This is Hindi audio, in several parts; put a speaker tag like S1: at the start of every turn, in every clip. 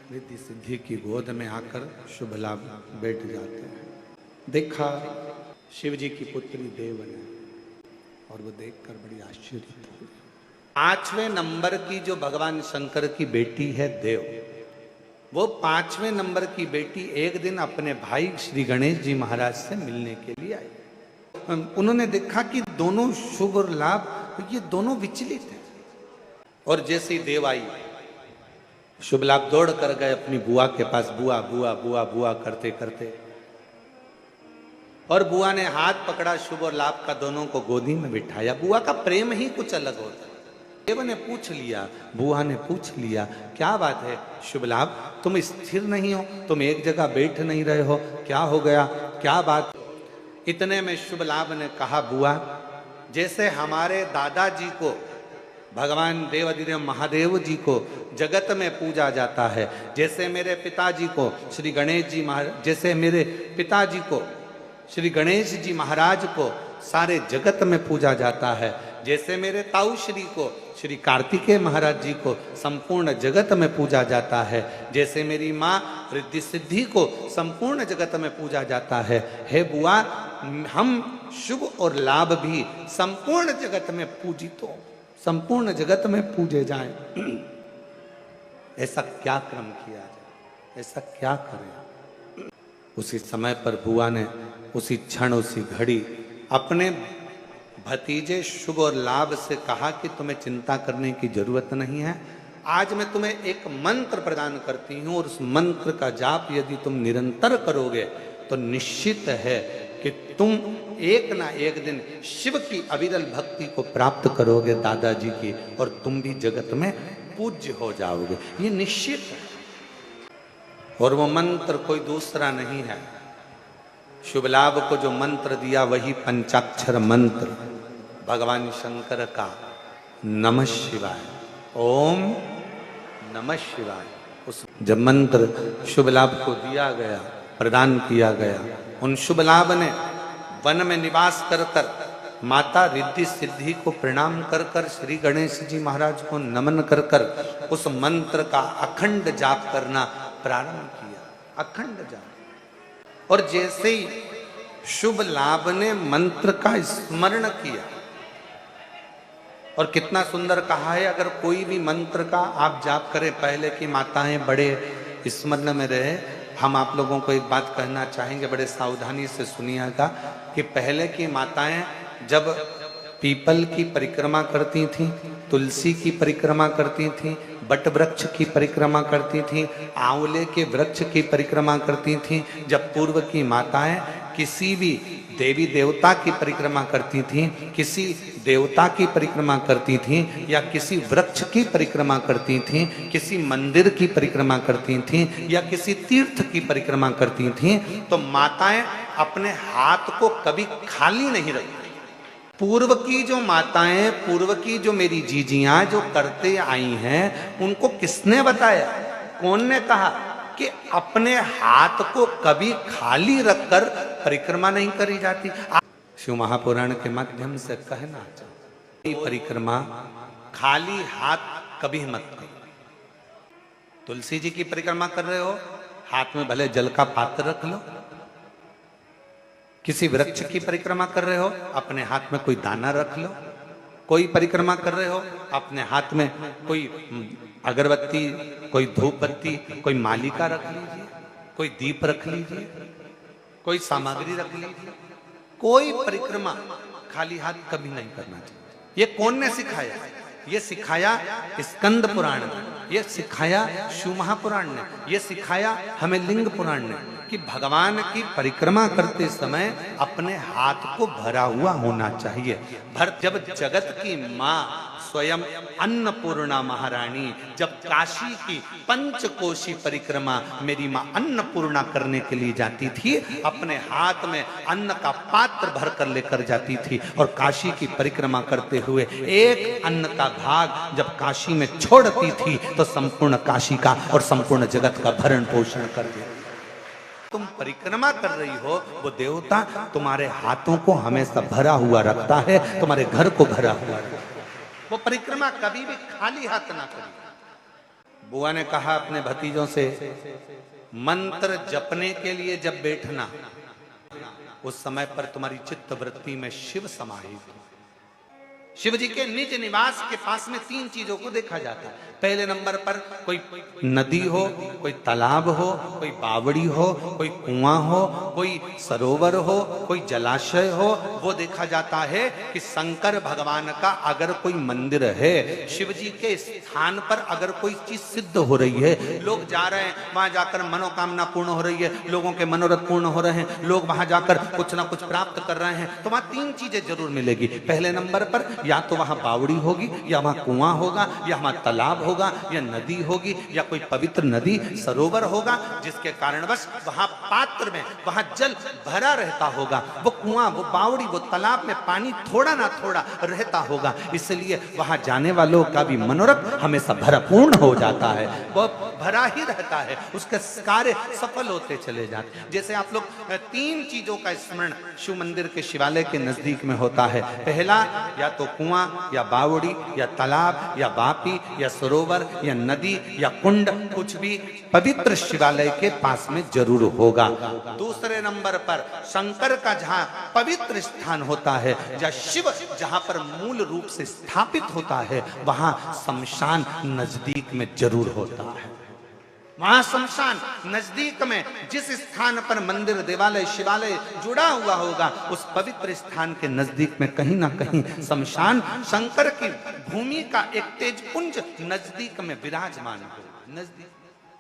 S1: रिद्धि सिद्धि की गोद में आकर शुभ लाभ बैठ जाते हैं। देखा शिव जी की पुत्री देव ने, और वो देखकर बड़ी आश्चर्य हुई। 5वें नंबर की जो भगवान शंकर की बेटी है देव, वो 5वें नंबर की बेटी एक दिन अपने भाई श्री गणेश जी महाराज से मिलने के लिए आई। उन्होंने देखा कि दोनों शुभ और लाभ ये दोनों विचलित हैं। और जैसे ही देव आई, शुभ लाभ दौड़ कर गए अपनी बुआ के पास, बुआ बुआ बुआ बुआ करते करते, और बुआ ने हाथ पकड़ा शुभ और लाभ का, दोनों को गोदी में बिठाया। बुआ का प्रेम ही कुछ अलग होता है। देव ने पूछ लिया, बुआ ने पूछ लिया, क्या बात है शुभ लाभ, तुम स्थिर नहीं हो, तुम एक जगह बैठ नहीं रहे हो, क्या हो गया, क्या बात। इतने में शुभ लाभ ने कहा, बुआ जैसे हमारे दादाजी को, भगवान देवाधिदेव महादेव जी को जगत में पूजा जाता है, जैसे मेरे पिताजी को श्री गणेश जी महाराज, जैसे मेरे पिताजी को श्री गणेश जी महाराज को सारे जगत में पूजा जाता है, जैसे मेरे ताऊ श्री को श्री कार्तिकेय महाराज जी को संपूर्ण जगत में पूजा जाता है, जैसे मेरी माँ रिद्धि सिद्धि को संपूर्ण जगत में पूजा जाता है, हे बुआ हम शुभ और लाभ भी संपूर्ण जगत में पूजित हो, संपूर्ण जगत में पूजे जाएं। ऐसा क्या क्रम किया जाए, ऐसा क्या करें। उसी समय पर बुआ ने उसी क्षण उसी घड़ी अपने भतीजे शुभ और लाभ से कहा कि तुम्हें चिंता करने की जरूरत नहीं है, आज मैं तुम्हें एक मंत्र प्रदान करती हूं, और उस मंत्र का जाप यदि तुम निरंतर करोगे तो निश्चित है कि तुम एक ना एक दिन शिव की अविरल भक्ति को प्राप्त करोगे दादाजी की, और तुम भी जगत में पूज्य हो जाओगे, ये निश्चित है। और वो मंत्र कोई दूसरा नहीं है, शुभ लाभ को जो मंत्र दिया वही पंचाक्षर मंत्र भगवान शंकर का नमः शिवाय, ओम नमः शिवाय। उस जब मंत्र शुभ लाभ को दिया गया, प्रदान किया गया, उन शुभ लाभ ने वन में निवास कर कर माता रिद्धि सिद्धि को प्रणाम कर कर श्री गणेश जी महाराज को नमन कर कर उस मंत्र का अखंड जाप करना प्रारंभ किया, अखंड जाप। और जैसे ही शुभ लाभ ने मंत्र का स्मरण किया, और कितना सुंदर कहा है, अगर कोई भी मंत्र का आप जाप करें, पहले की माताएं बड़े स्मरण में रहे। हम आप लोगों को एक बात कहना चाहेंगे, बड़े सावधानी से सुनिएगा, कि पहले की माताएं जब पीपल की परिक्रमा करती थीं, तुलसी की परिक्रमा करती थीं, बट वृक्ष की परिक्रमा करती थीं, आंवले के वृक्ष की परिक्रमा करती थीं, जब पूर्व की माताएं किसी भी देवी देवता की परिक्रमा करती थीं, किसी देवता की परिक्रमा करती थीं, या किसी वृक्ष की परिक्रमा करती थीं, किसी मंदिर की परिक्रमा करती थीं, या किसी तीर्थ की परिक्रमा करती थीं, तो माताएं अपने हाथ को कभी खाली नहीं रखती। पूर्व की जो माताएं, पूर्व की जो मेरी जीजियां जो करते आई हैं, उनको किसने बताया, कौन ने कहा कि अपने हाथ को कभी खाली रखकर परिक्रमा नहीं करी जाती। शिव महापुराण के माध्यम से कहना चाहता, परिक्रमा खाली हाथ कभी मत करो। तुलसी जी की परिक्रमा कर रहे हो, हाथ में भले जल का पात्र रख लो। किसी वृक्ष की परिक्रमा कर रहे हो, अपने हाथ में कोई दाना रख लो। कोई परिक्रमा कर रहे हो, अपने हाथ में कोई अगरबत्ती, कोई धूप बत्ती, कोई मालिका रख लीजिए, कोई दीप रख लीजिए, कोई सामग्री रख लीजिए। कोई परिक्रमा खाली हाथ कभी नहीं करना चाहिए। ये कौन ने सिखाया? ये सिखाया स्कंद पुराण ने, ये सिखाया शिव महापुराण ने, ये सिखाया हमें लिंग पुराण ने, कि भगवान की परिक्रमा करते समय अपने हाथ को भरा हुआ होना चाहिए। जब जगत की माँ स्वयं अन्नपूर्णा महारानी जब काशी की पंचकोशी परिक्रमा मेरी माँ अन्नपूर्णा करने के लिए जाती थी, अपने हाथ में अन्न का पात्र भर कर लेकर जाती थी, और काशी की परिक्रमा करते हुए एक अन्न का भाग जब काशी में छोड़ती थी तो संपूर्ण काशी का और संपूर्ण जगत का भरण पोषण कर देती। तुम परिक्रमा कर रही हो, वो देवता तुम्हारे हाथों को हमेशा भरा हुआ रखता है, तुम्हारे घर को भरा हुआ रखता है। वो परिक्रमा कभी भी खाली हाथ ना करिए। बुआ ने कहा अपने भतीजों से, मंत्र जपने के लिए जब बैठना, उस समय पर तुम्हारी चित्त वृत्ति में शिव समाहित हो। शिव जी के निज निवास के पास में 3 चीजों को देखा जाता है। पहले नंबर पर कोई नदी हो, कोई तालाब हो, कोई बावड़ी हो, कोई कुआं हो, कोई सरोवर हो, कोई जलाशय हो, वो देखा जाता है कि शंकर भगवान का अगर कोई मंदिर है, शिव जी के स्थान पर अगर कोई चीज सिद्ध हो रही है, लोग जा रहे हैं वहां जाकर मनोकामना पूर्ण हो रही है, लोगों के मनोरथ पूर्ण हो रहे हैं, लोग वहां जाकर कुछ ना कुछ प्राप्त कर रहे हैं, तो वहां 3 चीजें जरूर मिलेगी। पहले नंबर पर या तो वहां बावड़ी होगी, या वहां कुआं होगा, या वहां तालाब होगा, या नदी होगी, या कोई पवित्र नदी सरोवर होगा, जिसके कारणवश वहां पात्र में वहां जल भरा रहता होगा। वो कुआं, वो बावड़ी, वो तालाब में पानी थोड़ा ना थोड़ा रहता होगा, इसलिए वहां जाने वालों का भी मनोरथ हमेशा भरपूर्ण हो जाता है, वो भरा ही रहता है, उसके कार्य सफल होते चले जाते हैं। जैसे आप लोग 3 चीजों का स्मरण शिव मंदिर के शिवालय के नजदीक में होता है। पहला, या तो कुआं, या बावड़ी, या तालाब, या बापी, या सरोवर, या नदी, या कुंड, कुछ भी पवित्र शिवालय के पास में जरूर होगा। दूसरे नंबर पर शंकर का जहां पवित्र स्थान होता है, जहां शिव जहां पर मूल रूप से स्थापित होता है, वहां शमशान नजदीक में जरूर होता है। वहां शमशान नजदीक में जिस स्थान पर मंदिर, देवालय, शिवालय जुड़ा हुआ होगा, उस पवित्र स्थान के नजदीक में कहीं ना कहीं शमशान शंकर की भूमि का एक तेजपुंज नजदीक में विराजमान हो, नजदीक।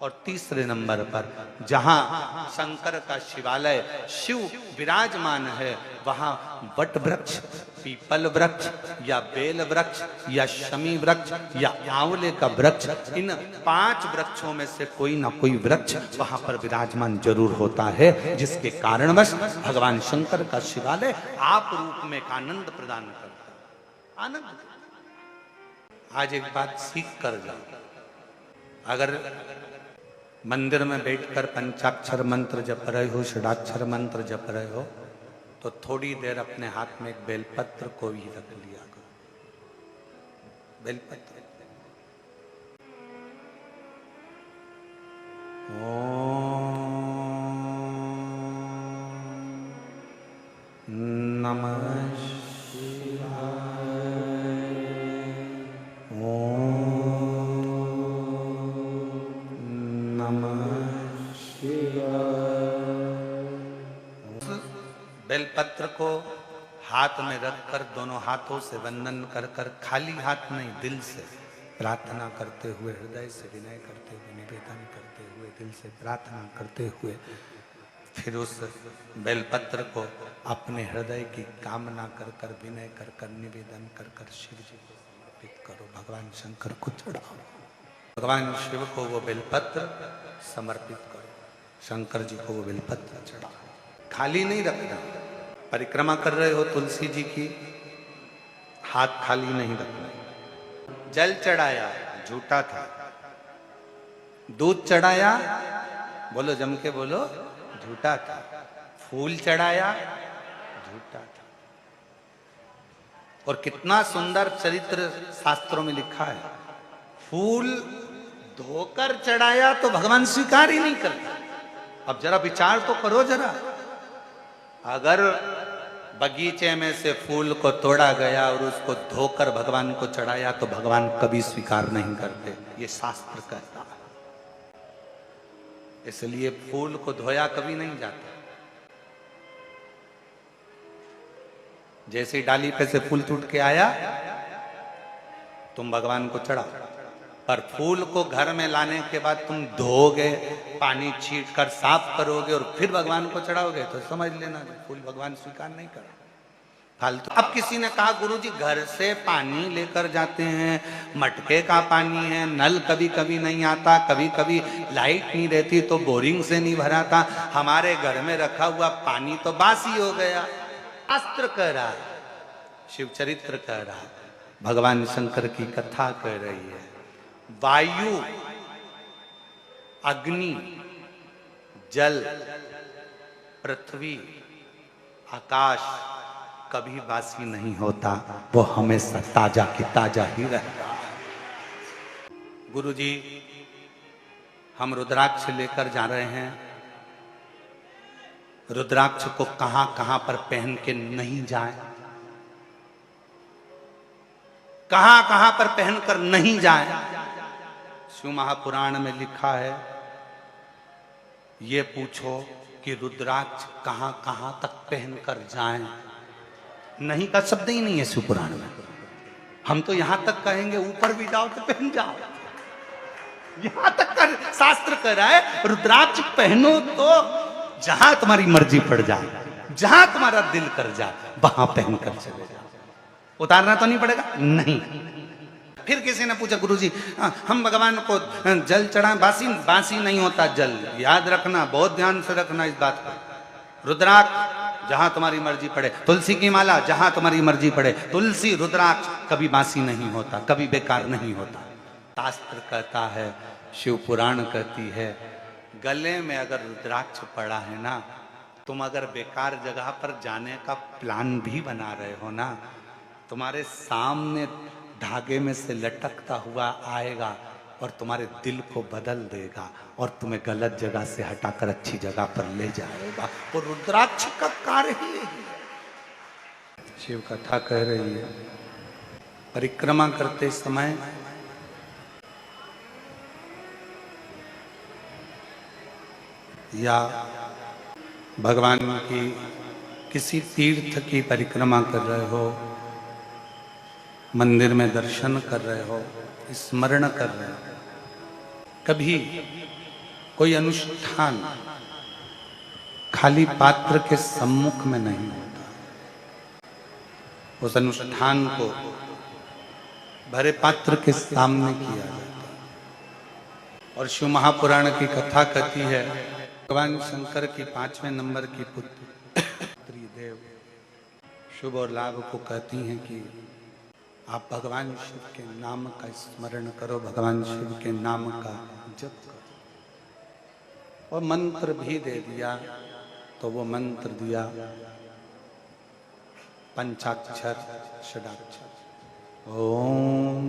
S1: और तीसरे नंबर पर जहां शंकर का शिवालय शिव विराजमान है, वहां वट वृक्ष, पीपल वृक्ष, या बेल वृक्ष, या शमी वृक्ष, या आंवले का वृक्ष, इन 5 वृक्षों में से कोई ना कोई वृक्ष वहां पर विराजमान जरूर होता है, जिसके कारणवश भगवान शंकर का शिवालय आप रूप में एक आनंद प्रदान करता है। आनंद। आज एक बात सीख कर जाओ, अगर मंदिर में बैठकर पंचाक्षर मंत्र जप रहे हो, षडाक्षर मंत्र जप रहे हो, तो थोड़ी देर अपने हाथ में एक बेलपत्र को भी रख लिया करो। बेलपत्र। ओम नमः शिवाय। बेलपत्र को हाथ में रखकर दोनों हाथों से वंदन कर कर, खाली हाथ नहीं, दिल से प्रार्थना करते हुए, हृदय से विनय करते हुए, निवेदन करते हुए, दिल से प्रार्थना करते हुए, फिर उस बेलपत्र को अपने हृदय की कामना कर कर, विनय कर कर, निवेदन कर कर शिव जी को समर्पित करो, भगवान शंकर को चढ़ाओ। भगवान शिव को वो बेलपत्र समर्पित करो, शंकर जी को वो बेलपत्र चढ़ाओ। खाली नहीं रखना। परिक्रमा कर रहे हो तुलसी जी की, हाथ खाली नहीं रखना। जल चढ़ाया, झूठा था। दूध चढ़ाया, बोलो जम के बोलो, झूठा था। फूल चढ़ाया, झूठा था। और कितना सुंदर चरित्र शास्त्रों में लिखा है, फूल धोकर चढ़ाया तो भगवान स्वीकार ही नहीं करता। अब जरा विचार तो करो जरा, अगर बगीचे में से फूल को तोड़ा गया और उसको धोकर भगवान को चढ़ाया तो भगवान कभी स्वीकार नहीं करते, ये शास्त्र कहता है। इसलिए फूल को धोया कभी नहीं जाता। जैसे डाली पे से फूल टूट के आया, तुम भगवान को चढ़ाओ, पर फूल को घर में लाने के बाद तुम धोगे, पानी छीट कर साफ करोगे और फिर भगवान को चढ़ाओगे, तो समझ लेना फूल भगवान स्वीकार नहीं कर फालतू। अब किसी ने कहा गुरुजी घर से पानी लेकर जाते हैं, मटके का पानी है, नल कभी कभी नहीं आता, कभी कभी लाइट नहीं रहती तो बोरिंग से नहीं भराता, हमारे घर में रखा हुआ पानी तो बासी हो गया। शास्त्र कह रहा है, शिव चरित्र कह रहा है, भगवान शंकर की कथा कह रही है, वायु, अग्नि, जल, पृथ्वी, आकाश कभी बासी नहीं होता, वो हमेशा ताजा की ताजा ही रहता है। गुरुजी हम रुद्राक्ष लेकर जा रहे हैं। रुद्राक्ष को कहां कहां पर पहन के नहीं जाए, कहां कहां पर पहनकर नहीं जाए। शिव महापुराण में लिखा है, ये पूछो कि रुद्राक्ष कहां कहां तक पहनकर जाएं। नहीं का शब्द ही नहीं है शिव पुराण में। हम तो यहां तक कहेंगे ऊपर भी जाओ तो पहन जाओ, यहां तक कर शास्त्र कह रहा है रुद्राक्ष पहनो तो जहां तुम्हारी मर्जी पड़ जाए, जहां तुम्हारा दिल कर जाए वहां पहनकर चले जाओ। उतारना तो नहीं पड़ेगा, नहीं। फिर किसी ने पूछा गुरुजी हम भगवान को जल चढ़ाएं, बासी नहीं होता जल, याद रखना, बहुत ध्यान से रखना इस बात को। रुद्राक्ष जहां तुम्हारी मर्जी पड़े, तुलसी की माला जहां तुम्हारी मर्जी पड़े, तुलसी रुद्राक्ष कभी बासी नहीं होता, कभी बेकार नहीं होता। शास्त्र कहता है, शिव पुराण कहती है, गले में अगर रुद्राक्ष पड़ा है ना, तुम अगर बेकार जगह पर जाने का प्लान भी बना रहे हो ना, तुम्हारे सामने धागे में से लटकता हुआ आएगा और तुम्हारे दिल को बदल देगा और तुम्हें गलत जगह से हटाकर अच्छी जगह पर ले जाएगा। और रुद्राक्ष का कार्य ही है। शिव कथा कह रही है, परिक्रमा करते समय या भगवान की किसी तीर्थ की परिक्रमा कर रहे हो, मंदिर में दर्शन कर रहे हो, स्मरण कर रहे हो, कभी कोई अनुष्ठान खाली पात्र के सम्मुख में नहीं होता। उस अनुष्ठान को भरे पात्र के सामने किया जाता है। और शिव महापुराण की कथा कहती है, भगवान शंकर की 5वें नंबर की पुत्री देव शुभ और लाभ को कहती हैं कि आप भगवान शिव के नाम का स्मरण करो, भगवान शिव के नाम का जप करो। और मंत्र भी दे दिया, तो वो मंत्र दिया पंचाक्षर षडाक्षर। ओम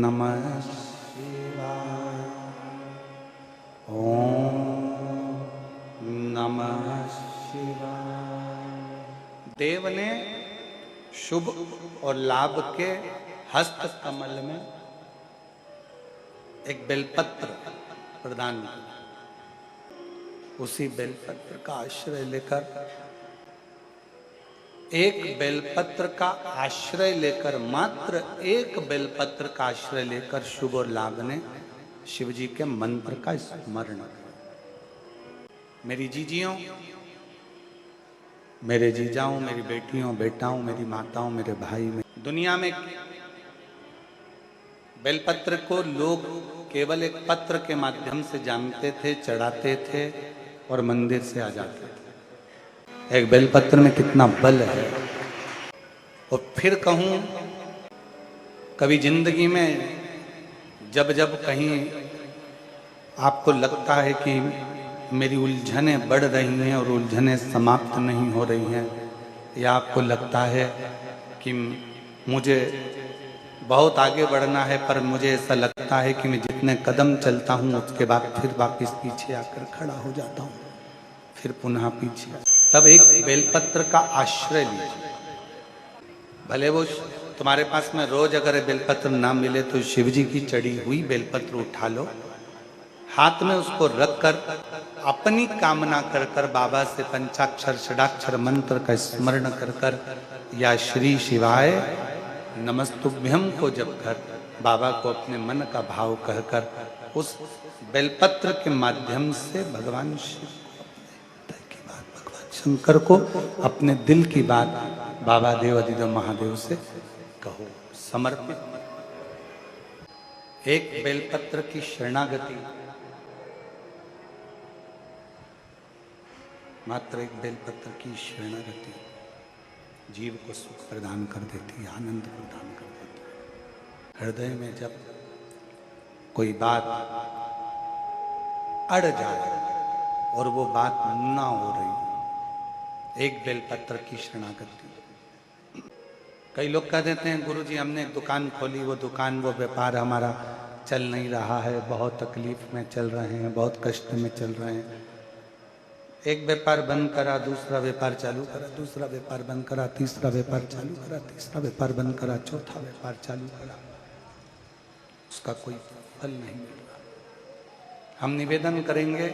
S1: नमः शिवाय, ओम नमः शिवाय। देव ने शुभ और लाभ के हस्त कमल में एक बेलपत्र प्रदान किया। उसी बेलपत्र का आश्रय लेकर, एक बेलपत्र का आश्रय लेकर, मात्र एक बेलपत्र का आश्रय लेकर शुभ और लाभ ने शिव जी के मंत्र का स्मरण किया। मेरी जीजियों, मेरे जीजाओं, मेरी बेटियों, बेटाओं, मेरी माताओं, मेरे भाई, दुनिया में बेलपत्र को लोग केवल एक पत्र के माध्यम से जानते थे, चढ़ाते थे और मंदिर से आ जाते थे। एक बेलपत्र में कितना बल है। और फिर कहूं, कभी जिंदगी में जब जब कहीं आपको लगता है कि मेरी उलझनें बढ़ रही हैं और उलझनें समाप्त नहीं हो रही हैं, या आपको लगता है कि मुझे बहुत आगे बढ़ना है पर मुझे ऐसा लगता है कि मैं जितने कदम चलता हूँ उसके बाद फिर वापस पीछे आकर खड़ा हो जाता हूँ, फिर पुनः पीछे, तब एक बेलपत्र का आश्रय लीजिए। भले वो तुम्हारे पास में रोज अगर बेलपत्र ना मिले तो शिव जी की चढ़ी हुई बेलपत्र उठा लो, हाथ में उसको रखकर अपनी कामना कर कर बाबा से पंचाक्षर षडाक्षर मंत्र का स्मरण कर कर या श्री शिवाय नमस्तुभ्यम को जब कर बाबा को अपने मन का भाव कहकर उस बेलपत्र के माध्यम से भगवान शिव को अपने हृदय की बात, भगवान शंकर को अपने दिल की बात बाबा देव अधिदेव महादेव से कहो, समर्पित। एक बेलपत्र की शरणागति, मात्र एक बेलपत्र की शरणागति जीव को सुख प्रदान कर देती है, आनंद प्रदान कर देती है। हृदय में जब कोई बात अड़ जाए और वो बात ना हो रही, एक बेलपत्र की शरणागति। कई लोग कह देते हैं गुरुजी हमने एक दुकान खोली, वो दुकान वो व्यापार हमारा चल नहीं रहा है, बहुत तकलीफ में चल रहे हैं, बहुत कष्ट में चल रहे हैं। एक व्यापार बंद करा, दूसरा व्यापार चालू करा, दूसरा व्यापार बंद करा, तीसरा व्यापार चालू करा, तीसरा व्यापार बंद करा, चौथा व्यापार चालू करा, उसका कोई फल नहीं मिल रहा। हम निवेदन करेंगे,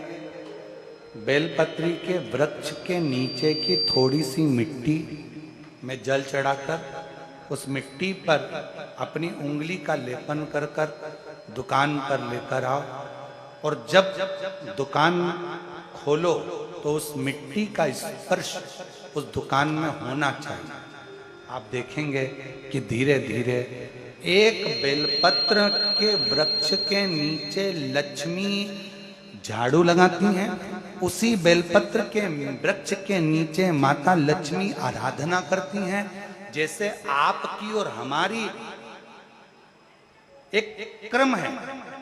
S1: बेलपत्री के वृक्ष के नीचे की थोड़ी सी मिट्टी में जल चढ़ाकर उस मिट्टी पर अपनी उंगली का लेपन कर कर दुकान पर लेकर आओ, और जब दुकान खोलो तो उस मिट्टी का स्पर्श उस दुकान में होना चाहिए। आप देखेंगे कि धीरे धीरे एक बेलपत्र के वृक्ष के नीचे लक्ष्मी झाड़ू लगाती हैं, उसी बेलपत्र के वृक्ष के नीचे माता लक्ष्मी आराधना करती हैं। जैसे आपकी और हमारी एक क्रम है।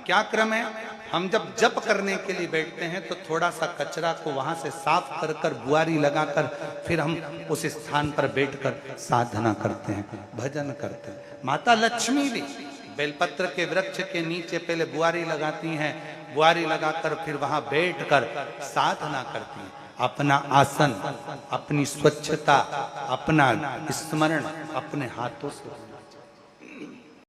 S1: क्या क्रम है? हम जब जप करने के लिए बैठते हैं तो थोड़ा सा कचरा को वहां से साफ कर कर बुआरी लगाकर फिर हम उस स्थान पर बैठकर साधना करते हैं, भजन करते हैं। माता लक्ष्मी भी बेलपत्र के वृक्ष के नीचे पहले बुआरी लगाती हैं, बुआरी लगाकर फिर वहां बैठकर साधना करती हैं। अपना आसन, अपनी स्वच्छता, अपना स्मरण अपने हाथों से